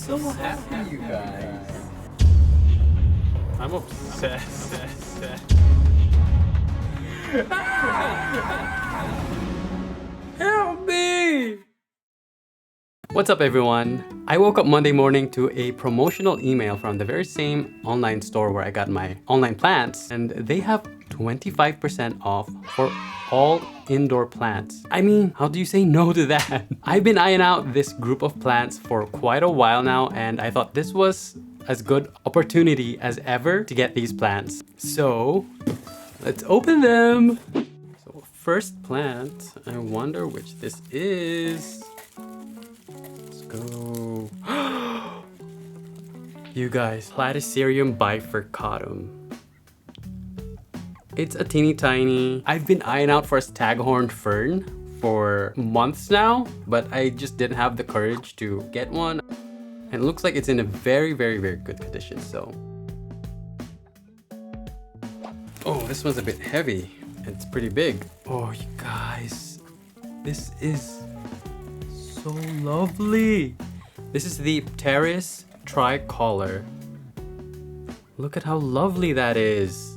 so happy, you guys. I'm obsessed. Help me! What's up, everyone? I woke up Monday morning to a promotional email from the very same online store where I got my online plants, and they have 25% off for all indoor plants. I mean, how do you say no to that? I've been eyeing out this group of plants for quite a while now, and I thought this was as good opportunity as ever to get these plants. So let's open them. So first plant, I wonder which this is. Let's go. You guys, Platycerium bifurcatum. It's a teeny tiny. I've been eyeing out for a staghorn fern for months now, but I just didn't have the courage to get one. And it looks like it's in a very good condition, so. Oh, this one's a bit heavy. It's pretty big. Oh, you guys, this is so lovely. This is the Pteris tricolor. Look at how lovely that is.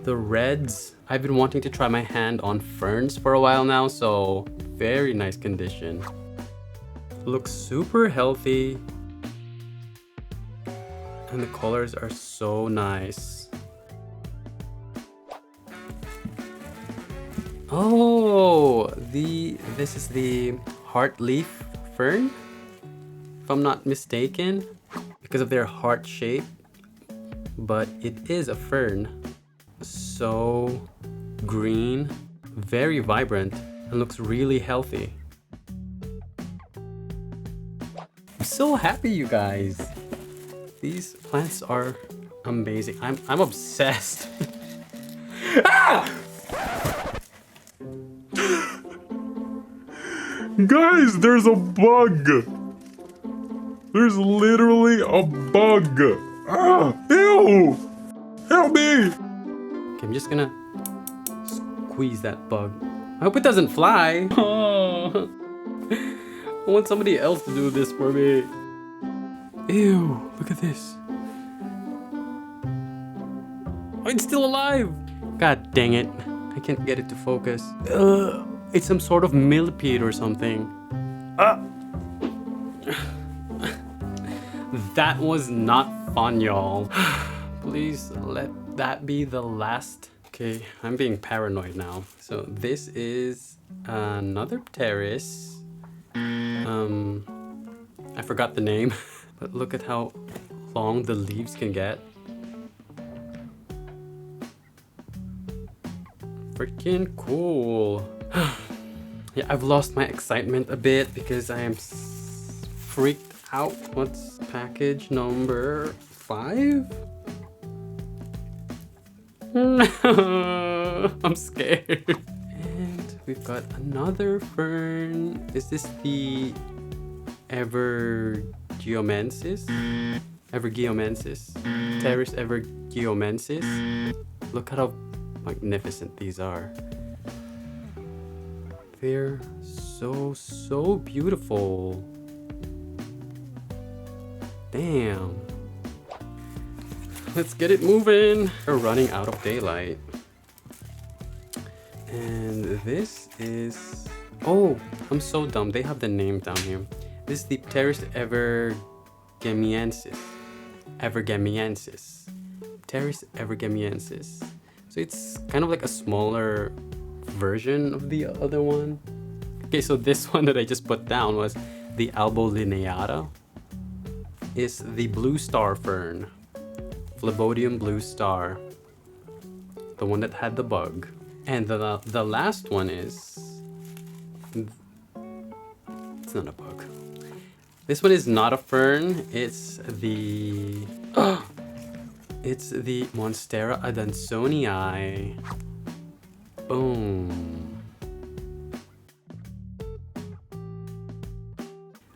The reds. I've been wanting to try my hand on ferns for a while now, so very nice condition. Looks super healthy. And the colors are so nice. Oh, this is the heart leaf fern, if I'm not mistaken, because of their heart shape. But it is a fern. So green, very vibrant, and looks really healthy. I'm so happy, you guys. These plants are amazing. I'm obsessed. Ah! Guys, there's a bug. There's literally a bug. Ah, ew! Help me! Okay, I'm just gonna squeeze that bug. I hope it doesn't fly. Oh. I want somebody else to do this for me. Ew, look at this. Oh, it's still alive. God dang it. I can't get it to focus. It's some sort of millipede or something. That was not fun, y'all. Please let that be the last. Okay, I'm being paranoid now. So this is another Pteris. I forgot the name, but look at how long the leaves can get. Freaking cool. Yeah, I've lost my excitement a bit because I am freaked out. What's package number 5? I'm scared. And we've got another fern. Is this the Evergeomensis? Pteris evergeomensis. Look at how magnificent these are. They're so beautiful. Damn. Let's get it moving. We're running out of daylight. And this is... Oh, I'm so dumb. They have the name down here. This is the Pteris evergemiensis. Pteris evergemiensis. So it's kind of like a smaller version of the other one. Okay, so this one that I just put down was the Albolineata. It's the blue star fern. Phlebodium blue star. The one that had the bug. And the last one is... It's not a bug. This one is not a fern. It's the... It's the Monstera adansonii. Boom.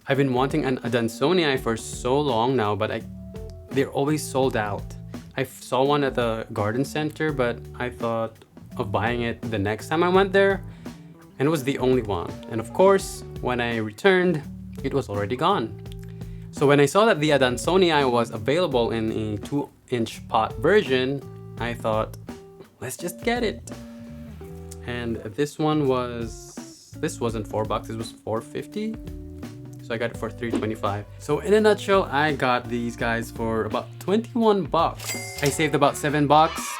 I've been wanting an adansonii for so long now, but they're always sold out. I saw one at the garden center, but I thought of buying it the next time I went there, and it was the only one. And of course, when I returned, it was already gone. So when I saw that the Adansonii was available in a 2-inch pot version, I thought, let's just get it. And this wasn't $4, it was $4.50. So I got it for $3.25. So in a nutshell, I got these guys for about 21 bucks. I saved about $7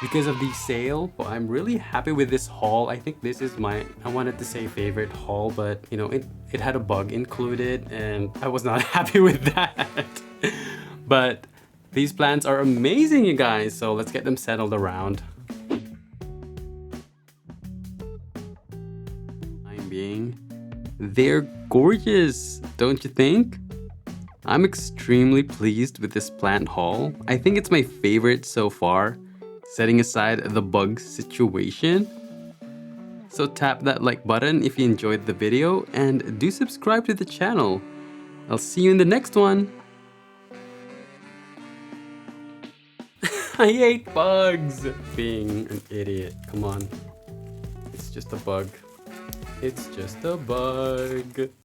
because of the sale. Well, I'm really happy with this haul. I think this is my, I wanted to say favorite haul, but you know, it had a bug included and I was not happy with that. But these plants are amazing, you guys. So let's get them settled around. I'm being, they're gorgeous, don't you think? I'm extremely pleased with this plant haul. I think it's my favorite so far, setting aside the bug situation. So tap that like button if you enjoyed the video and do subscribe to the channel. I'll see you in the next one. I hate bugs! Being an idiot, come on. It's just a bug. It's just a bug.